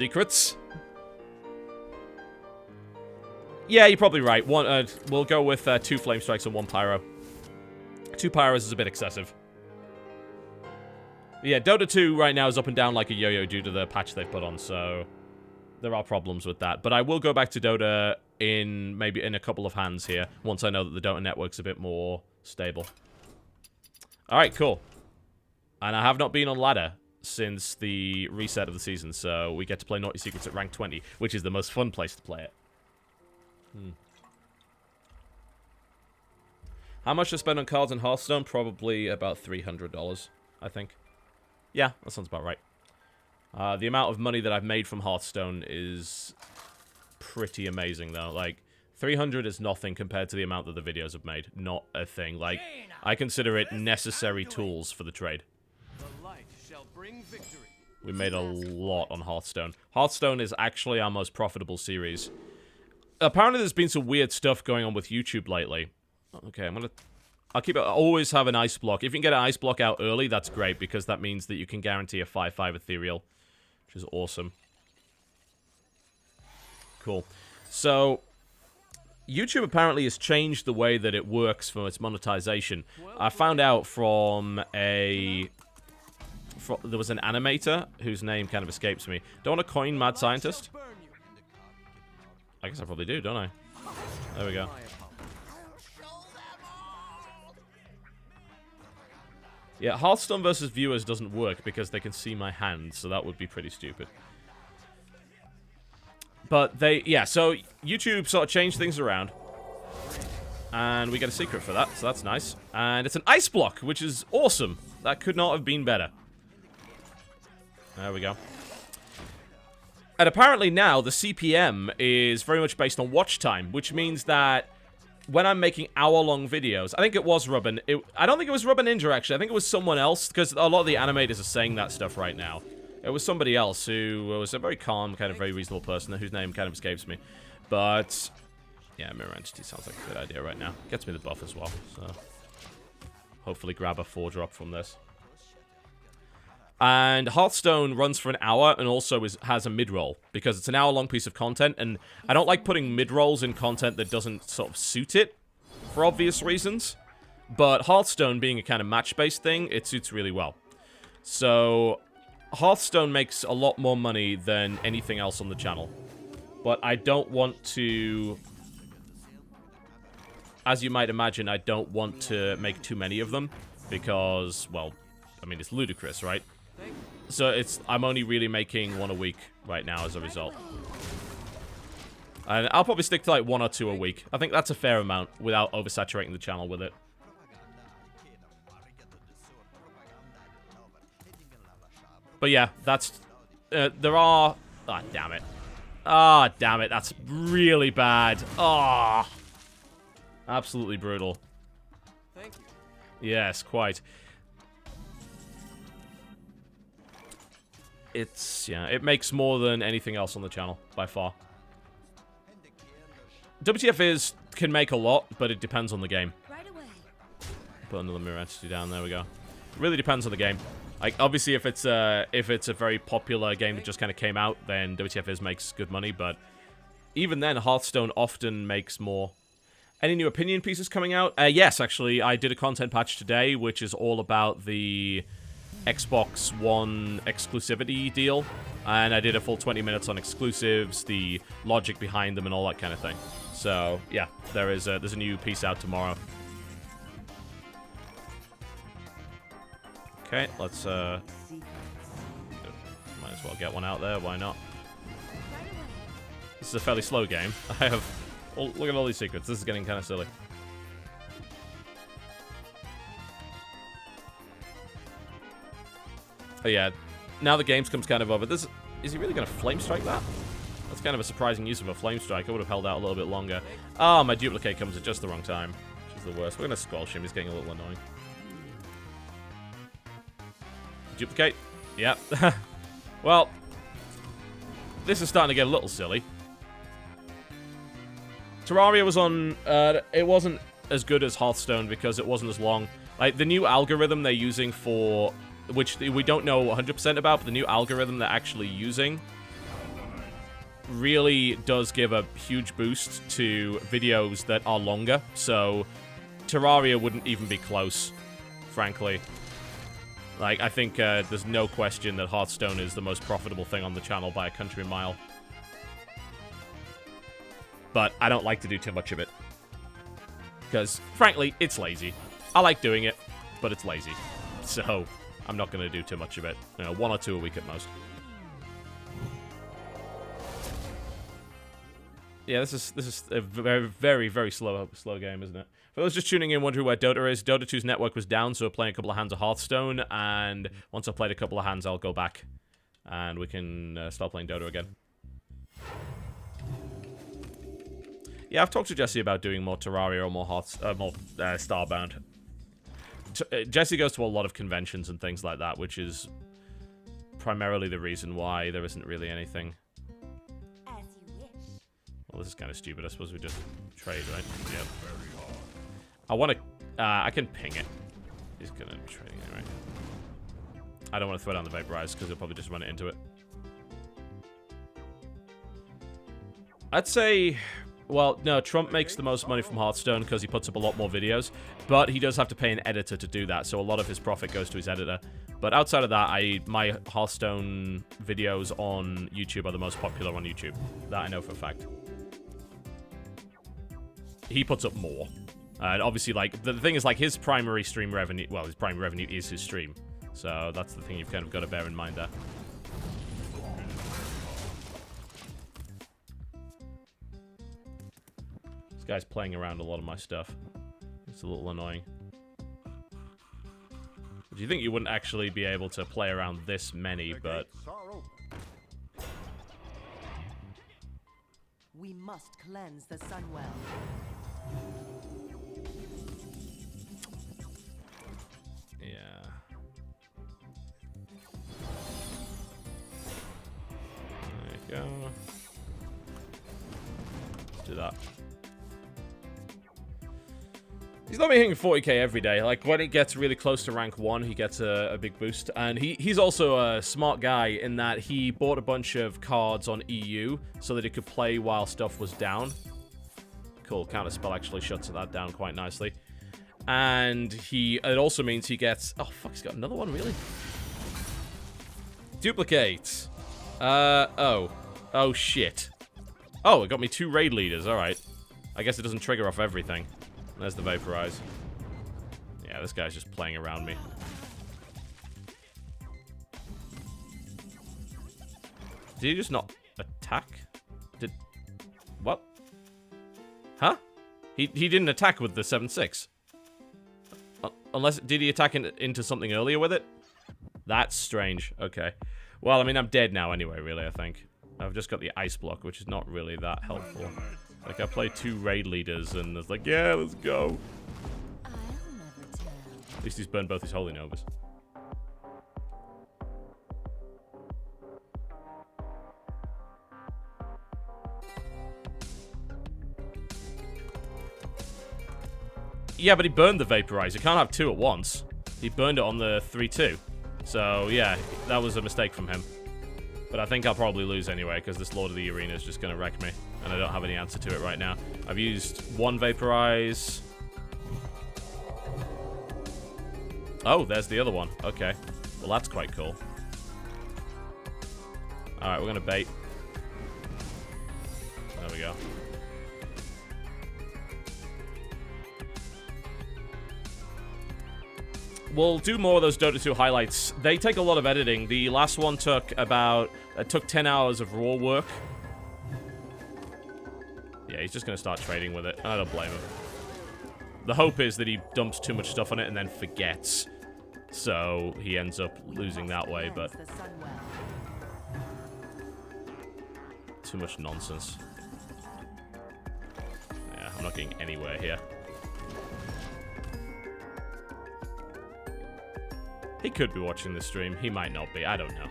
Secrets. Yeah, you're probably right. We'll go with 2 Flame Strikes and 1 Pyro. 2 Pyros is a bit excessive. Yeah, Dota 2 right now is up and down like a yo-yo due to the patch they've put on, so there are problems with that. But I will go back to Dota maybe in a couple of hands here, once I know that the Dota network's a bit more stable. Alright, cool. And I have not been on ladder since the reset of the season, so we get to play Naughty Secrets at rank 20, which is the most fun place to play it. How much to spend on cards in Hearthstone? Probably about $300, I think. Yeah, that sounds about right. The amount of money that I've made from Hearthstone is pretty amazing, though. Like, 300 is nothing compared to the amount that the videos have made. Not a thing. Like, I consider it necessary tools for the trade. We made a lot on Hearthstone. Hearthstone is actually our most profitable series. Apparently there's been some weird stuff going on with YouTube lately. Okay, I'll always have an ice block. If you can get an ice block out early, that's great, because that means that you can guarantee a 5/5 ethereal, which is awesome. Cool. So, YouTube apparently has changed the way that it works for its monetization. I found out from there was an animator whose name kind of escapes me. Don't want to coin Mad Scientist? I guess I probably do, don't I? There we go. Yeah, Hearthstone versus viewers doesn't work because they can see my hand, so that would be pretty stupid. But so YouTube sort of changed things around. And we get a secret for that, so that's nice. And it's an ice block, which is awesome. That could not have been better. There we go. And apparently now, the CPM is very much based on watch time, which means that when I'm making hour-long videos, I think it was Rubber... I don't think it was Rubber Ninja, actually. I think it was someone else, because a lot of the animators are saying that stuff right now. It was somebody else who was a very calm, kind of very reasonable person, whose name kind of escapes me. But, yeah, Mirror Entity sounds like a good idea right now. Gets me the buff as well, so... hopefully grab a 4-drop from this. And Hearthstone runs for an hour and also has a mid-roll, because it's an hour-long piece of content, and I don't like putting mid-rolls in content that doesn't sort of suit it, for obvious reasons. But Hearthstone being a kind of match-based thing, it suits really well. So, Hearthstone makes a lot more money than anything else on the channel. But I don't want to... as you might imagine, I don't want to make too many of them, because, well, I mean, it's ludicrous, right? So I'm only really making 1 a week right now as a result. And I'll probably stick to like 1 or 2 a week. I think that's a fair amount without oversaturating the channel with it. But yeah, that's... there are... ah, damn it. Ah, damn it. That's really bad. Ah. Absolutely brutal. Thank you. Yes, quite. Yeah, it makes more than anything else on the channel, by far. WTF can make a lot, but it depends on the game. Right away. Put another Mirror Entity down, there we go. It really depends on the game. Like, obviously, if it's a very popular game that just kind of came out, then WTF makes good money, but even then, Hearthstone often makes more. Any new opinion pieces coming out? Yes, actually, I did a content patch today, which is all about the Xbox One exclusivity deal, and I did a full 20 minutes on exclusives, the logic behind them, and all that kind of thing. So, yeah, there's a new piece out tomorrow. Okay, let's, might as well get one out there, why not? This is a fairly slow game. I have... oh, look at all these secrets. This is getting kind of silly. But yeah, now the Gamescom's kind of over. Is he really going to Flame Strike that? That's kind of a surprising use of a Flame Strike. I would have held out a little bit longer. Ah, my duplicate comes at just the wrong time, which is the worst. We're going to squelch him. He's getting a little annoying. Duplicate. Yep. Well, this is starting to get a little silly. Terraria was on... it wasn't as good as Hearthstone because it wasn't as long. Like, the new algorithm they're using for... which we don't know 100% about, but the new algorithm they're actually using really does give a huge boost to videos that are longer, so Terraria wouldn't even be close, frankly. Like, I think there's no question that Hearthstone is the most profitable thing on the channel by a country mile. But I don't like to do too much of it. Because, frankly, it's lazy. I like doing it, but it's lazy. So, I'm not going to do too much of it. You know, 1 or 2 a week at most. Yeah, this is a very, very, very slow game, isn't it? For those just tuning in, wondering where Dota is, Dota 2's network was down, so we're playing a couple of hands of Hearthstone, and once I've played a couple of hands, I'll go back, and we can start playing Dota again. Yeah, I've talked to Jesse about doing more Terraria or more Starbound. Jesse goes to a lot of conventions and things like that, which is primarily the reason why there isn't really anything. As you wish. Well, this is kind of stupid. I suppose we just trade, right? Yep. I want to... I can ping it. He's going to trade anyway. I don't want to throw down the Vaporize, because he'll probably just run it into it. I'd say... Well, no, Trump makes the most money from Hearthstone because he puts up a lot more videos, but he does have to pay an editor to do that, so a lot of his profit goes to his editor. But outside of that, my Hearthstone videos on YouTube are the most popular on YouTube. That I know for a fact. He puts up more. And obviously, like, the thing is, like, his primary stream revenue... Well, his primary revenue is his stream. So that's the thing you've kind of got to bear in mind there. This guy's playing around a lot of my stuff. It's a little annoying. Do you think you wouldn't actually be able to play around this many, but... We must cleanse the Sunwell. Yeah. There you go. Let's do that. He's not hitting 40k every day. Like, when it gets really close to rank 1, he gets a big boost. And he's also a smart guy in that he bought a bunch of cards on EU so that he could play while stuff was down. Cool, Counterspell actually shuts that down quite nicely. And it also means he gets... Oh, fuck, he's got another one, really? Duplicate. Oh, shit. Oh, it got me 2 raid leaders, alright. I guess it doesn't trigger off everything. There's the Vaporize. Yeah, this guy's just playing around me. Did he just not attack? What? Huh? He didn't attack with the 7-6. Unless... Did he attack into something earlier with it? That's strange. Okay. Well, I mean, I'm dead now anyway, really, I think. I've just got the ice block, which is not really that helpful. Like, I played 2 raid leaders, and it's like, yeah, let's go. I'll never tell. At least he's burned both his Holy Novas. Yeah, but he burned the Vaporize. You can't have 2 at once. He burned it on the 3-2. So, yeah, that was a mistake from him. But I think I'll probably lose anyway, because this Lord of the Arena is just going to wreck me. And I don't have any answer to it right now. I've used 1 Vaporize. Oh, there's the other one. Okay. Well, that's quite cool. Alright, we're going to bait. There we go. We'll do more of those Dota 2 highlights. They take a lot of editing. The last one took about... took 10 hours of raw work. Yeah, he's just going to start trading with it. I don't blame him. The hope is that he dumps too much stuff on it and then forgets. So he ends up losing that way, but... Too much nonsense. Yeah, I'm not getting anywhere here. He could be watching the stream. He might not be. I don't know.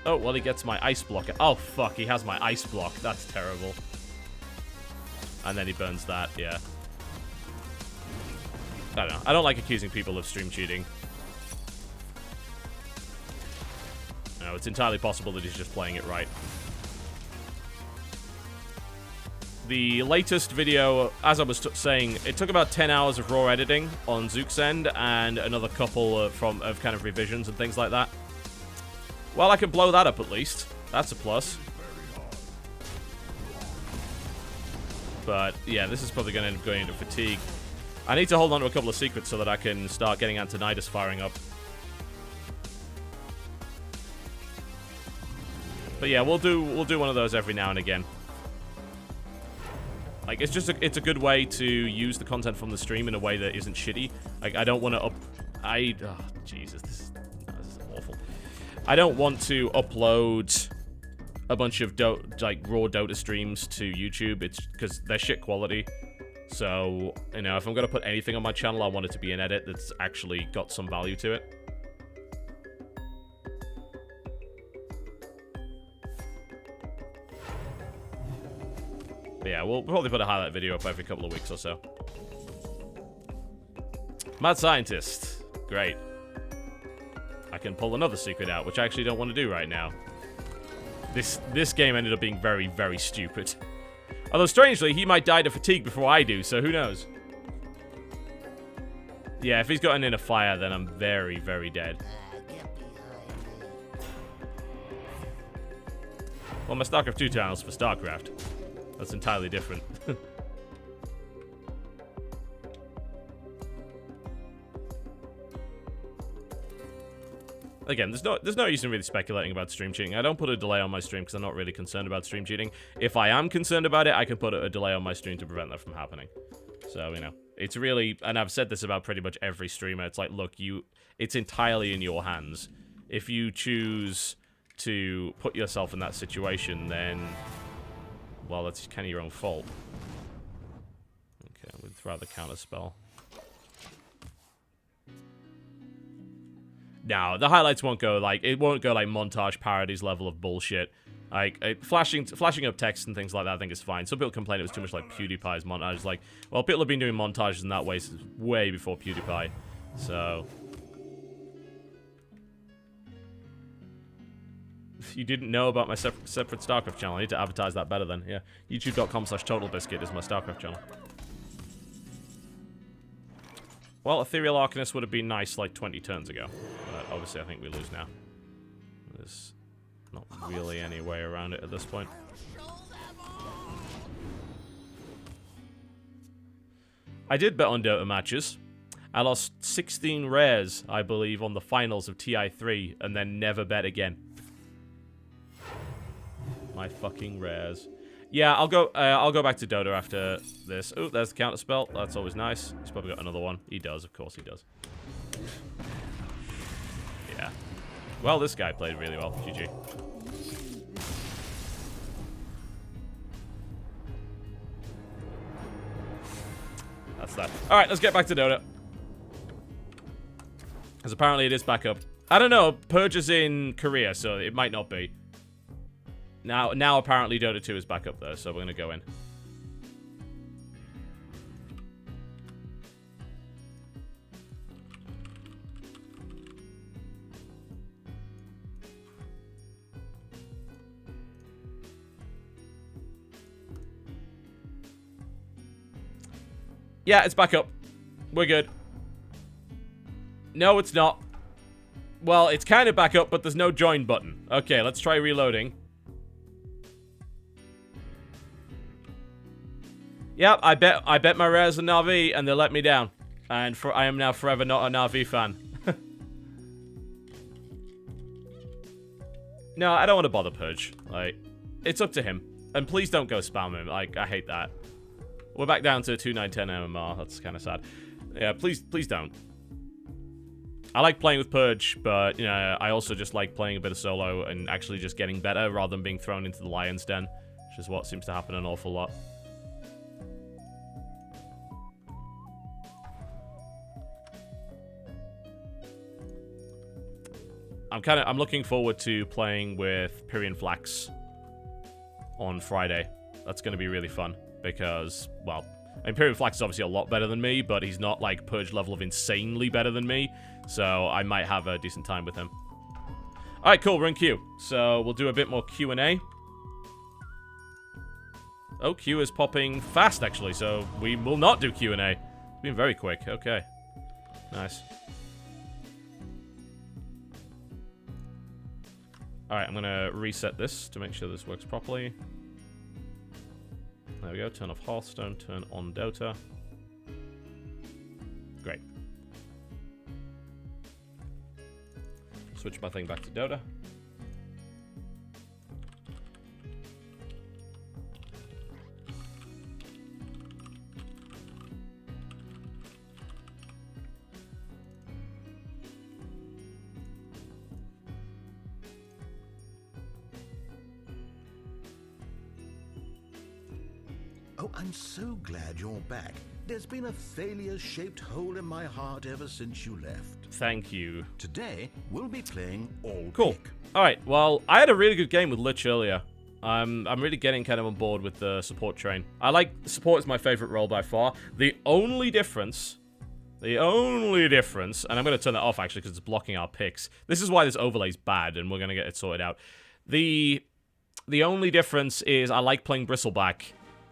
Oh, well, he gets my ice block. Oh, fuck. He has my ice block. That's terrible. And then he burns that. Yeah. I don't know. I don't like accusing people of stream cheating. No, it's entirely possible that he's just playing it right. The latest video, as I was saying, it took about 10 hours of raw editing on Zook's end and another couple of kind of revisions and things like that. Well, I can blow that up at least. That's a plus. But, yeah, this is probably going to end up going into fatigue. I need to hold on to a couple of secrets so that I can start getting Antonidas firing up. But yeah, we'll do one of those every now and again. Like, it's a good way to use the content from the stream in a way that isn't shitty. Like, I don't want to oh, Jesus, this is awful. I don't want to upload a bunch of raw Dota streams to YouTube. It's because they're shit quality. So, you know, if I'm going to put anything on my channel, I want it to be an edit that's actually got some value to it. But yeah, we'll probably put a highlight video up every couple of weeks or so. Mad Scientist. Great. I can pull another secret out, which I actually don't want to do right now. This game ended up being very, very stupid. Although, strangely, he might die to fatigue before I do, so who knows? Yeah, if he's gotten in a fire, then I'm very, very dead. Well, my StarCraft 2 channel's for StarCraft. That's entirely different. Again, there's no use in really speculating about stream cheating. I don't put a delay on my stream because I'm not really concerned about stream cheating. If I am concerned about it, I can put a delay on my stream to prevent that from happening. So, you know, it's really, and I've said this about pretty much every streamer. It's like, look, it's entirely in your hands. If you choose to put yourself in that situation, then, well, that's kind of your own fault. Okay, I'm going to throw out the counter spell. No, the highlights won't go like montage parodies level of bullshit. Like flashing up text and things like that, I think is fine. Some people complain it was too much like PewDiePie's montage. Like, well, people have been doing montages in that way since way before PewDiePie. So, if you didn't know about my separate StarCraft channel, I need to advertise that better then. Yeah, youtube.com/TotalBiscuit is my StarCraft channel. Well, Ethereal Arcanist would have been nice like 20 turns ago. But obviously, I think we lose now. There's not really any way around it at this point. I did bet on Dota matches. I lost 16 rares, I believe, on the finals of TI3, and then never bet again. My fucking rares. Yeah, I'll go back to Dota after this. Oh, there's the counter spell. That's always nice. He's probably got another one. He does, of course he does. Yeah. Well, this guy played really well. GG. That's that. All right, let's get back to Dota. Because apparently it is back up. I don't know. Purge is in Korea, so it might not be. Now apparently Dota 2 is back up there, so we're going to go in. Yeah, it's back up. We're good. No, it's not. Well, it's kind of back up, but there's no join button. Okay, let's try reloading. Yep, I bet my rares are Na'Vi, and they let me down. And I am now forever not a Na'Vi fan. No, I don't want to bother Purge. Like, it's up to him. And please don't go spam him. Like, I hate that. We're back down to 2-9-10 MMR. That's kind of sad. Yeah, please don't. I like playing with Purge, but, you know, I also just like playing a bit of solo and actually just getting better rather than being thrown into the lion's den, which is what seems to happen an awful lot. I'm looking forward to playing with Pyrian Flax on Friday. That's going to be really fun because, well, Imperial Flax is obviously a lot better than me, but he's not, like, Purge level of insanely better than me. So I might have a decent time with him. Alright, cool, we're in Q. So we'll do a bit more Q&A. Oh, Q is popping fast, actually, so we will not do Q&A. It's been very quick. Okay. Nice. Alright, I'm going to reset this to make sure this works properly. There we go. Turn off Hearthstone, turn on Dota. Great. Switch my thing back to Dota. Oh, I'm so glad you're back. There's been a failure-shaped hole in my heart ever since you left. Thank you. Today, we'll be playing all Cool. pick. Alright, well, I had a really good game with Lich earlier. I'm really getting kind of on board with the support train. I like... Support is my favorite role by far. The only difference... and I'm going to turn that off, actually, because it's blocking our picks. This is why this overlay's bad, and we're going to get it sorted out. The only difference is I like playing Bristleback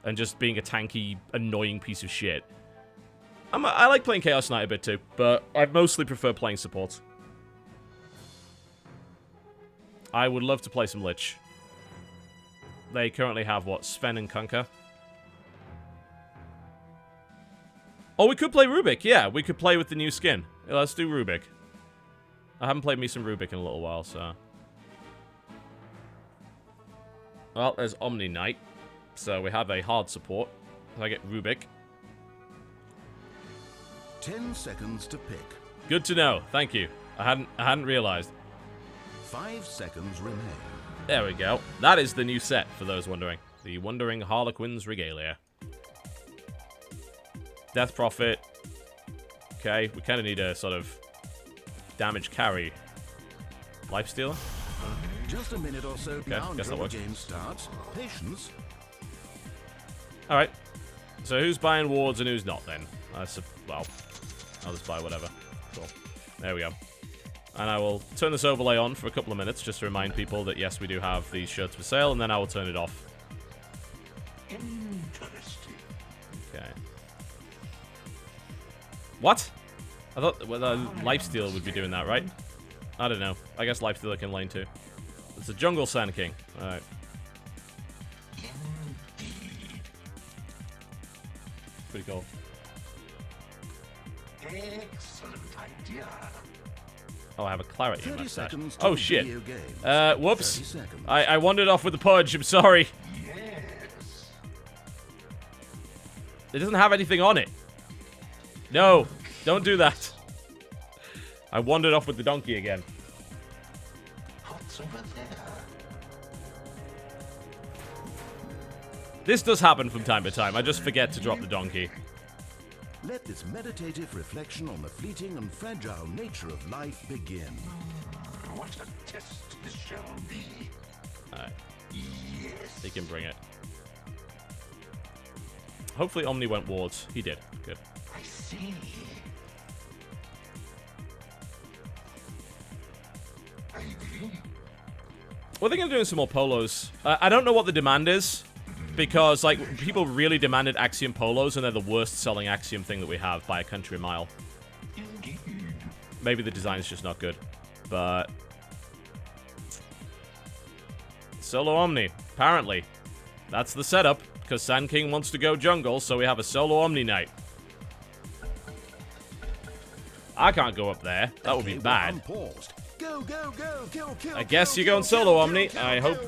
and just being a tanky, annoying piece of shit. I like playing Chaos Knight a bit too, but I mostly prefer playing support. I would love to play some Lich. They currently have, what, Sven and Kunkka? Oh, we could play Rubik, yeah. We could play with the new skin. Yeah, let's do Rubik. I haven't played me some Rubik in a little while, so... Well, there's Omni Knight. So we have a hard support. I get Rubik. 10 seconds to pick. Good to know. Thank you. I hadn't realized. 5 seconds remain. There we go. That is the new set, for those wondering. The Wandering Harlequin's Regalia. Death Prophet. Okay, we kind of need a sort of damage carry. Lifestealer? Just a minute or so now guess that until the works. game starts. Patience. Alright. So who's buying wards and who's not then? Well, I'll just buy whatever. Cool. There we go. And I will turn this overlay on for a couple of minutes just to remind people that yes, we do have these shirts for sale, and then I will turn it off. Interesting. Okay. What? I thought Lifesteal would be doing that, right? I don't know. I guess Lifestealer can lane too. It's a Jungle Sand King. Alright. Pretty cool. Excellent idea. Oh, I have a clarity in 30 my stash. seconds to Oh, shit. video game. Whoops. 30 seconds. I wandered off with the Pudge. I'm sorry. Yes. It doesn't have anything on it. No. Don't do that. I wandered off with the donkey again. What's over there? This does happen from time to time. I just forget to drop the donkey. Let this meditative reflection on the fleeting and fragile nature of life begin. What a test this shall be. Alright. Yes. He can bring it. Hopefully Omni went wards. He did. Good. I see. Well, they're going to do some more polos. I don't know what the demand is. Because, like, people really demanded Axiom polos, and they're the worst selling Axiom thing that we have by a country mile. Maybe the design is just not good. But... Solo Omni, apparently. That's the setup, because Sand King wants to go jungle, so we have a solo Omni Knight. I can't go up there. That would be bad. Go, go, go, kill, kill, I guess you're going solo Omni. I hope...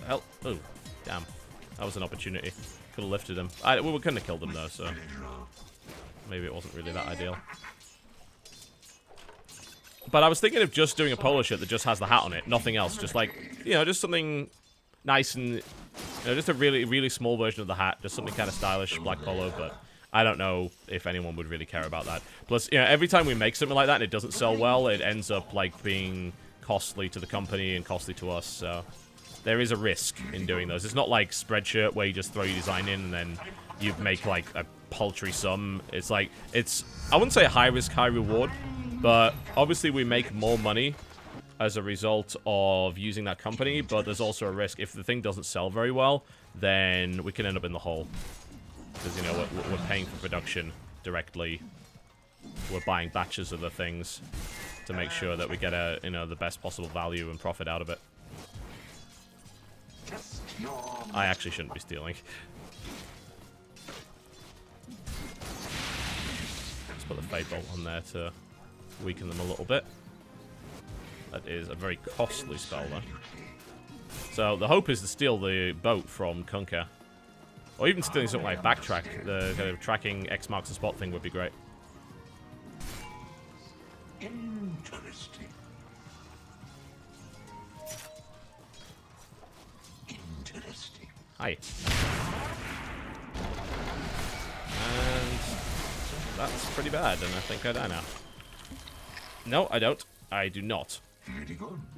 Hell... Oh, damn. That was an opportunity. Could have lifted him. We couldn't have killed him, though, so... Maybe it wasn't really that ideal. But I was thinking of just doing a polo shirt that just has the hat on it. Nothing else. Just like, you know, just something nice and... You know, just a really, really small version of the hat. Just something kind of stylish, black polo, but... I don't know if anyone would really care about that. Plus, you know, every time we make something like that and it doesn't sell well, it ends up, like, being costly to the company and costly to us, so... There is a risk in doing those. It's not like Spreadshirt where you just throw your design in and then you make, like, a paltry sum. It's like, I wouldn't say high risk, high reward, but obviously we make more money as a result of using that company, but there's also a risk. If the thing doesn't sell very well, then we can end up in the hole. Because, you know, we're paying for production directly. We're buying batches of the things to make sure that we get the best possible value and profit out of it. I actually shouldn't be stealing. Let's put the Fade Bolt on there to weaken them a little bit. That is a very costly spell, though. So the hope is to steal the boat from Kunkka. Or even stealing something like Backtrack. The kind of tracking X marks the spot thing would be great. Interesting. Interesting. Hi. And that's pretty bad, and I think I die now. No, I don't. I do not.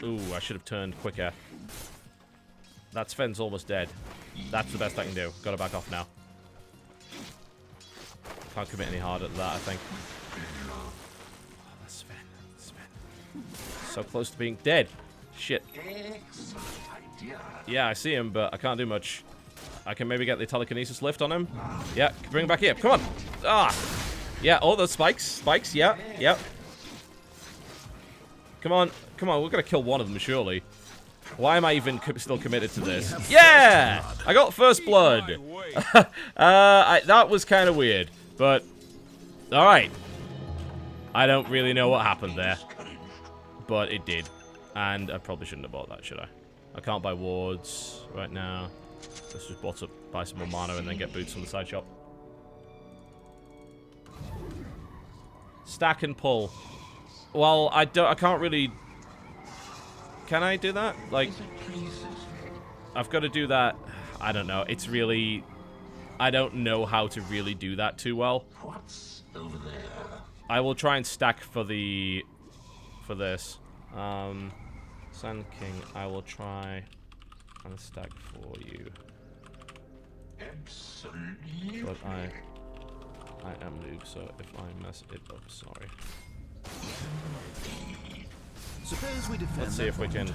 Ooh, I should have turned quicker. That Sven's almost dead. That's the best I can do. Gotta back off now. Can't commit any harder than that, I think. Oh, that's Sven. Sven. So close to being dead. Shit. Yeah, I see him, but I can't do much. I can maybe get the telekinesis lift on him. Yeah, bring him back here. Come on. Ah. Yeah, oh, those spikes. Spikes, yeah. Yeah. Come on. Come on, we're gonna kill one of them, surely. Why am I even still committed to this? Yeah! I got first blood. That was kind of weird, but... Alright. I don't really know what happened there. But it did. And I probably shouldn't have bought that, should I? I can't buy wards right now. Let's just buy some more mana and then get boots from the side shop. Stack and pull. Well, I can't really... Can I do that? Like, I've got to do that. I don't know. It's really... I don't know how to really do that too well. What's over there? I will try and stack for the... For this. Sand King, I will try and stack for you. Absolutely. But I am noob, so if I mess it up, sorry. Suppose we defend. Let's see if we can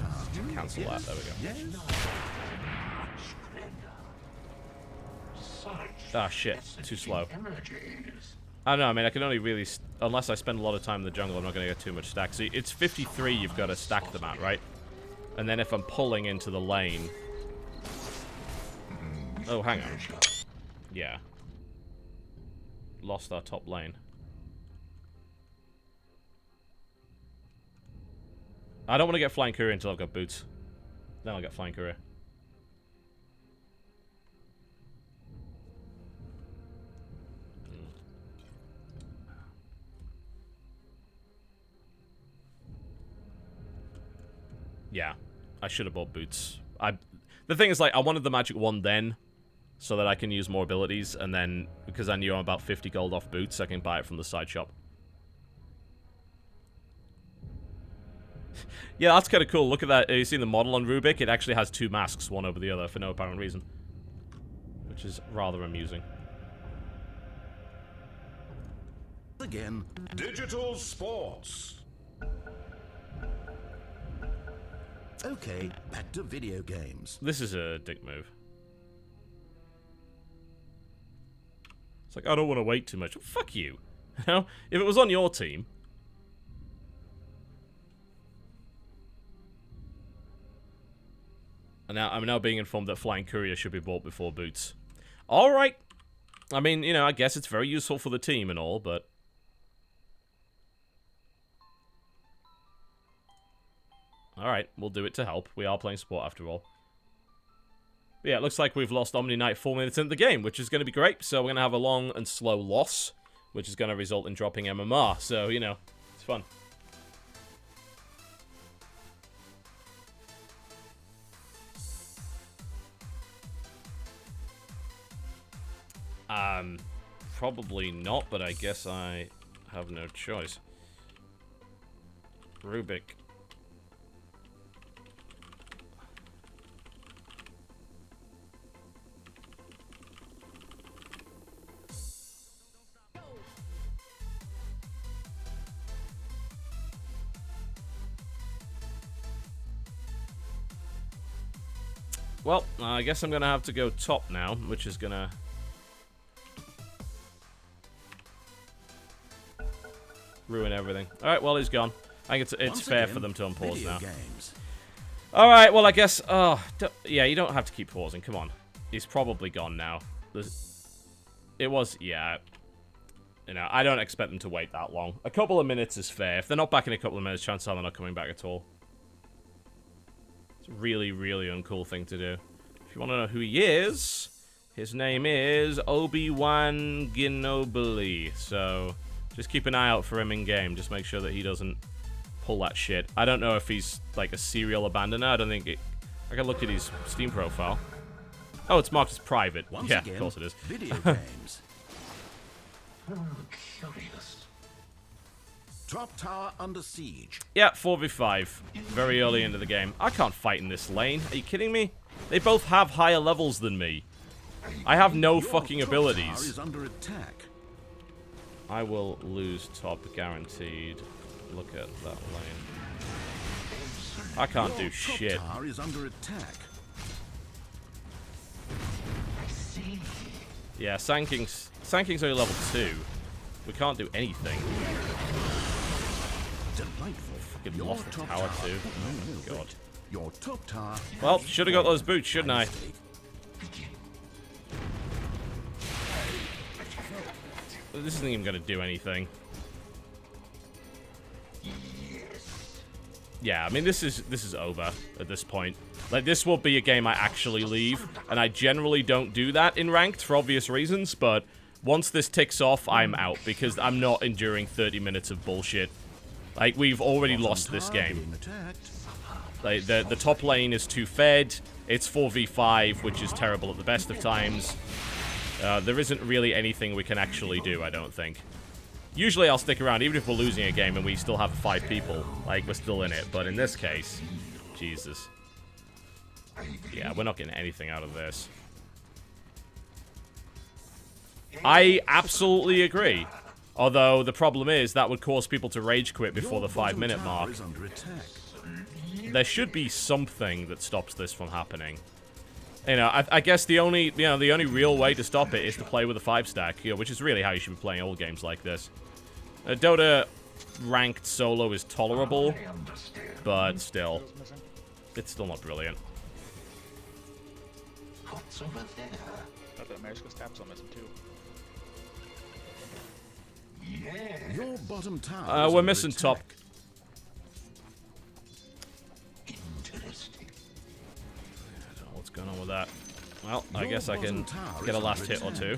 cancel that. There we go. Yes. Ah, shit. Too slow. I don't know. I mean, I can only really... Unless I spend a lot of time in the jungle, I'm not going to get too much stack. See, it's 53 you've got to stack them at, right? And then if I'm pulling into the lane... Oh, hang on. Yeah. Lost our top lane. I don't want to get Flying Courier until I've got boots. Then I'll get Flying Courier. Yeah, I should have bought boots. The thing is, like, I wanted the magic wand then, so that I can use more abilities, and then, because I knew I'm about 50 gold off boots, I can buy it from the side shop. Yeah, that's kind of cool. Look at that. You see the model on Rubik? It actually has two masks, one over the other, for no apparent reason. Which is rather amusing. Again. Digital sports. Okay, back to video games. This is a dick move. It's like, I don't want to wait too much. Well, fuck you. You know? If it was on your team... And now, I'm now being informed that Flying Courier should be bought before boots. Alright. I mean, you know, I guess it's very useful for the team and all, but... Alright, we'll do it to help. We are playing support after all. But yeah, it looks like we've lost Omni Knight 4 minutes into the game, which is going to be great. So we're going to have a long and slow loss, which is going to result in dropping MMR. So, you know, it's fun. Probably not, but I guess I have no choice. Rubik. Well, I guess I'm going to have to go top now, which is going to... ruin everything. Alright, well, he's gone. I think it's fair for them to unpause now. Alright, well, I guess... Oh, yeah, you don't have to keep pausing. Come on. He's probably gone now. It was... Yeah. You know, I don't expect them to wait that long. A couple of minutes is fair. If they're not back in a couple of minutes, chances are they're not coming back at all. It's a really, really uncool thing to do. If you want to know who he is, his name is Obi-Wan Kenobi. So... just keep an eye out for him in-game. Just make sure that he doesn't pull that shit. I don't know if he's, like, a serial abandoner. I don't think it... I can look at his Steam profile. Oh, it's marked as private. Yeah, of course it is. Video games. Top tower under siege. Yeah, 4v5. Very early into the game. I can't fight in this lane. Are you kidding me? They both have higher levels than me. I have no fucking abilities. Your top tower is under attack. I will lose top, guaranteed. Look at that lane. I can't do shit. Top tower is under attack. Yeah, Sanking's only level 2. We can't do anything. Delightful. Fucking lost the tower too. Oh my god. Your top tower. Well, should have got those boots, shouldn't I? This isn't even going to do anything. Yeah, I mean, this is over at this point. Like, this will be a game I actually leave, and I generally don't do that in ranked for obvious reasons, but once this ticks off, I'm out, because I'm not enduring 30 minutes of bullshit. Like, we've already lost this game. Like, the top lane is too fed, it's 4v5, which is terrible at the best of times. There isn't really anything we can actually do, I don't think. Usually I'll stick around, even if we're losing a game and we still have 5 people. Like, we're still in it. But in this case, Jesus. Yeah, we're not getting anything out of this. I absolutely agree. Although, the problem is, that would cause people to rage quit before the 5-minute mark. There should be something that stops this from happening. You know, I guess the only real way to stop it is to play with a 5-stack, you know, which is really how you should be playing all games like this. Dota ranked solo is tolerable, but still, it's still not brilliant. What's over there? I thought America's tabs on missing too. Yeah. Your bottom tower. We're missing top. Interesting. I don't know what's going on with that. Well, I guess I can get a last hit or two.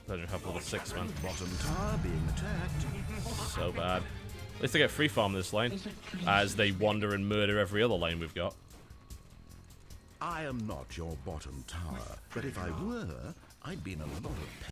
Don't have level 6, man. Bottom tower being attacked. So bad. At least I get free farm this lane, as they wander and murder every other lane we've got. I am not your bottom tower, but if I were, I'd be in a lot of pain.